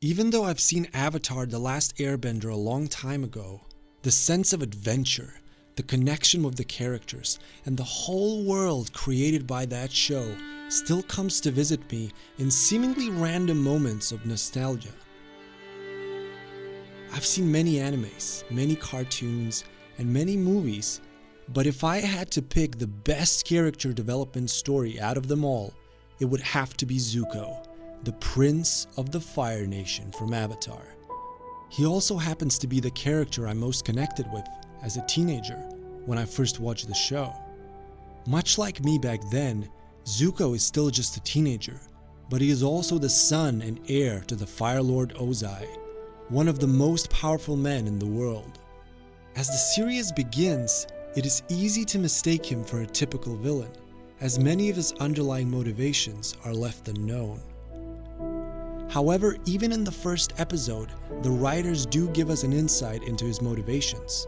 Even though I've seen Avatar: The Last Airbender a long time ago, the sense of adventure, the connection with the characters, and the whole world created by that show still comes to visit me in seemingly random moments of nostalgia. I've seen many animes, many cartoons, and many movies, but if I had to pick the best character development story out of them all, it would have to be Zuko, the Prince of the Fire Nation from Avatar. He also happens to be the character I'm most connected with as a teenager when I first watched the show. Much like me back then, Zuko is still just a teenager, but he is also the son and heir to the Fire Lord Ozai, one of the most powerful men in the world. As the series begins, it is easy to mistake him for a typical villain, as many of his underlying motivations are left unknown. However, even in the first episode, the writers do give us an insight into his motivations.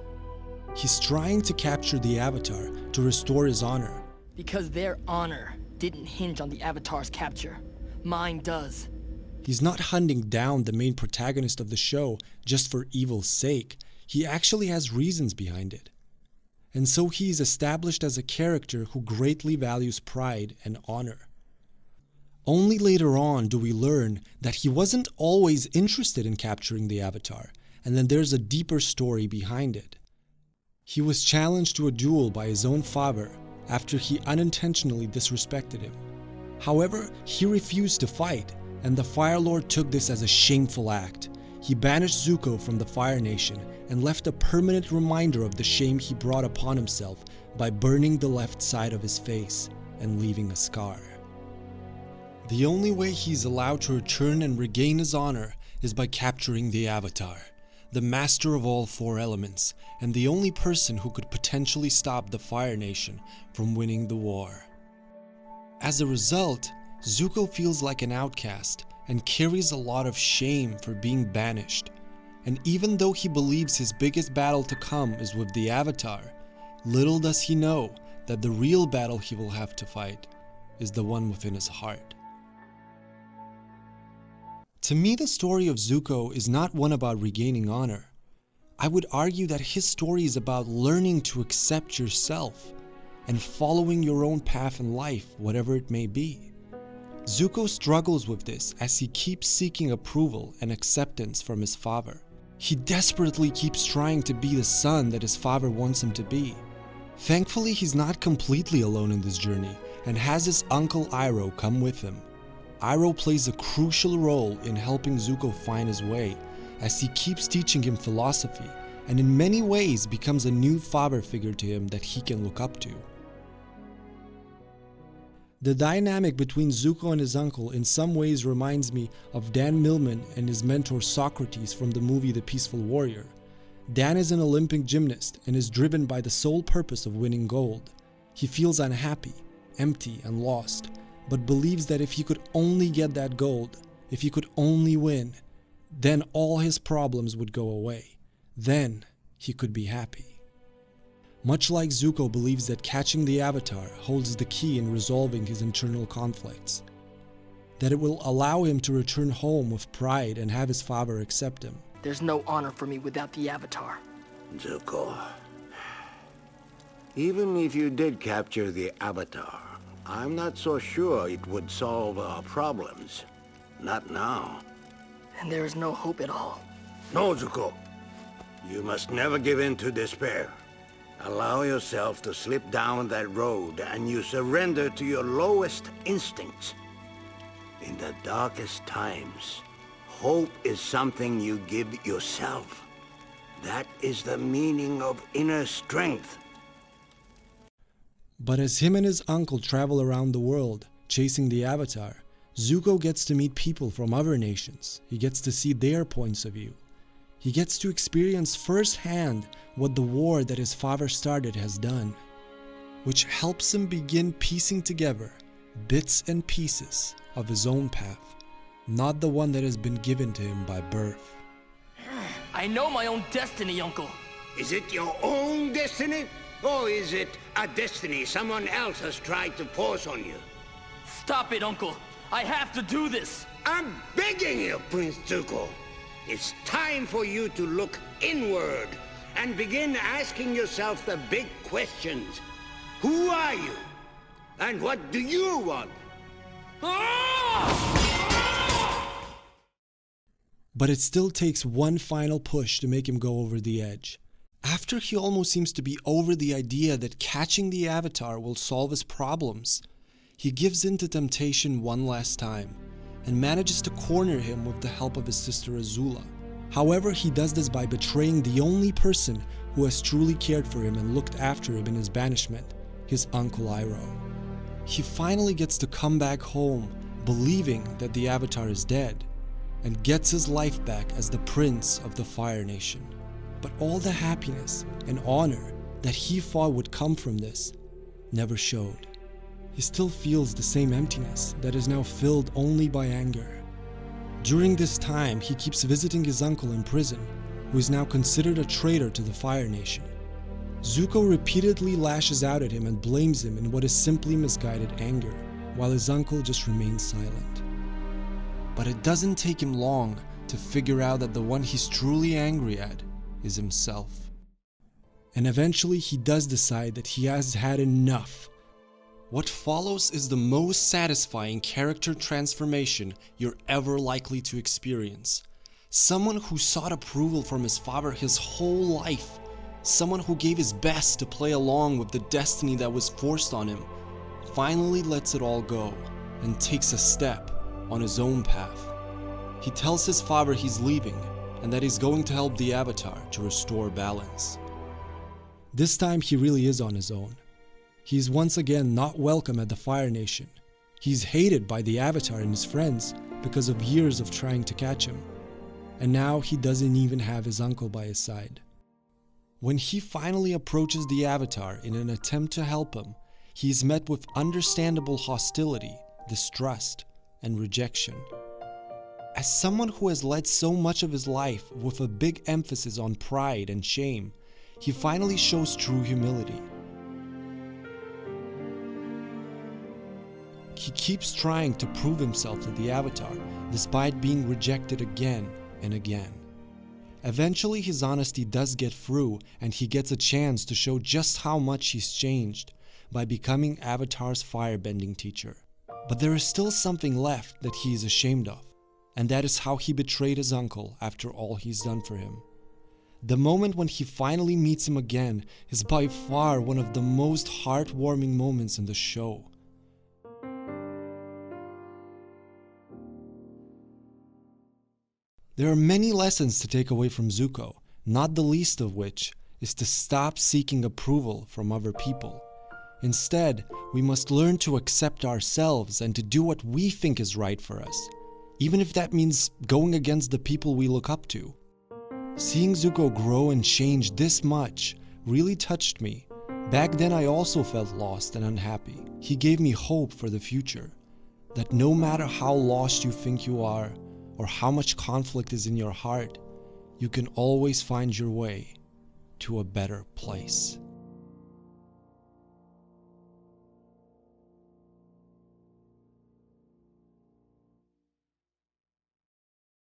He's trying to capture the Avatar to restore his honor. Because their honor didn't hinge on the Avatar's capture. Mine does. He's not hunting down the main protagonist of the show just for evil's sake. He actually has reasons behind it. And so he is established as a character who greatly values pride and honor. Only later on do we learn that he wasn't always interested in capturing the Avatar, and that there's a deeper story behind it. He was challenged to a duel by his own father after he unintentionally disrespected him. However, he refused to fight, and the Fire Lord took this as a shameful act. He banished Zuko from the Fire Nation and left a permanent reminder of the shame he brought upon himself by burning the left side of his face and leaving a scar. The only way he's allowed to return and regain his honor is by capturing the Avatar, the master of all four elements, and the only person who could potentially stop the Fire Nation from winning the war. As a result, Zuko feels like an outcast and carries a lot of shame for being banished. And even though he believes his biggest battle to come is with the Avatar, little does he know that the real battle he will have to fight is the one within his heart. To me, the story of Zuko is not one about regaining honor. I would argue that his story is about learning to accept yourself and following your own path in life, whatever it may be. Zuko struggles with this as he keeps seeking approval and acceptance from his father. He desperately keeps trying to be the son that his father wants him to be. Thankfully, he's not completely alone in this journey and has his uncle Iroh come with him. Iroh plays a crucial role in helping Zuko find his way, as he keeps teaching him philosophy and in many ways becomes a new father figure to him that he can look up to. The dynamic between Zuko and his uncle in some ways reminds me of Dan Millman and his mentor Socrates from the movie The Peaceful Warrior. Dan is an Olympic gymnast and is driven by the sole purpose of winning gold. He feels unhappy, empty, and lost, but believes that if he could only get that gold, if he could only win, then all his problems would go away. Then he could be happy. Much like Zuko believes that catching the Avatar holds the key in resolving his internal conflicts, that it will allow him to return home with pride and have his father accept him. There's no honor for me without the Avatar. Zuko, even if you did capture the Avatar, I'm not so sure it would solve our problems. Not now. And there is no hope at all. No, Zuko. You must never give in to despair. Allow yourself to slip down that road and you surrender to your lowest instincts. In the darkest times, hope is something you give yourself. That is the meaning of inner strength. But as him and his uncle travel around the world, chasing the Avatar, Zuko gets to meet people from other nations. He gets to see their points of view. He gets to experience firsthand what the war that his father started has done, which helps him begin piecing together bits and pieces of his own path, not the one that has been given to him by birth. I know my own destiny, Uncle. Is it your own destiny? Or is it a destiny someone else has tried to force on you? Stop it, Uncle. I have to do this. I'm begging you, Prince Zuko. It's time for you to look inward and begin asking yourself the big questions. Who are you? And what do you want? But it still takes one final push to make him go over the edge. After he almost seems to be over the idea that catching the Avatar will solve his problems, he gives in to temptation one last time and manages to corner him with the help of his sister Azula. However, he does this by betraying the only person who has truly cared for him and looked after him in his banishment, his uncle Iroh. He finally gets to come back home believing that the Avatar is dead and gets his life back as the Prince of the Fire Nation. But all the happiness and honor that he thought would come from this never showed. He still feels the same emptiness that is now filled only by anger. During this time, he keeps visiting his uncle in prison, who is now considered a traitor to the Fire Nation. Zuko repeatedly lashes out at him and blames him in what is simply misguided anger, while his uncle just remains silent. But it doesn't take him long to figure out that the one he's truly angry at is himself. And eventually he does decide that he has had enough. What follows is the most satisfying character transformation you're ever likely to experience. Someone who sought approval from his father his whole life, someone who gave his best to play along with the destiny that was forced on him, finally lets it all go and takes a step on his own path. He tells his father he's leaving and that he's going to help the Avatar to restore balance. This time he really is on his own. He's once again not welcome at the Fire Nation. He's hated by the Avatar and his friends because of years of trying to catch him. And now he doesn't even have his uncle by his side. When he finally approaches the Avatar in an attempt to help him, he is met with understandable hostility, distrust, and rejection. As someone who has led so much of his life with a big emphasis on pride and shame, he finally shows true humility. He keeps trying to prove himself to the Avatar, despite being rejected again and again. Eventually his honesty does get through, and he gets a chance to show just how much he's changed by becoming Avatar's firebending teacher. But there is still something left that he is ashamed of, and that is how he betrayed his uncle after all he's done for him. The moment when he finally meets him again is by far one of the most heartwarming moments in the show. There are many lessons to take away from Zuko, not the least of which is to stop seeking approval from other people. Instead, we must learn to accept ourselves and to do what we think is right for us, even if that means going against the people we look up to. Seeing Zuko grow and change this much really touched me. Back then I also felt lost and unhappy. He gave me hope for the future, that no matter how lost you think you are, or how much conflict is in your heart, you can always find your way to a better place.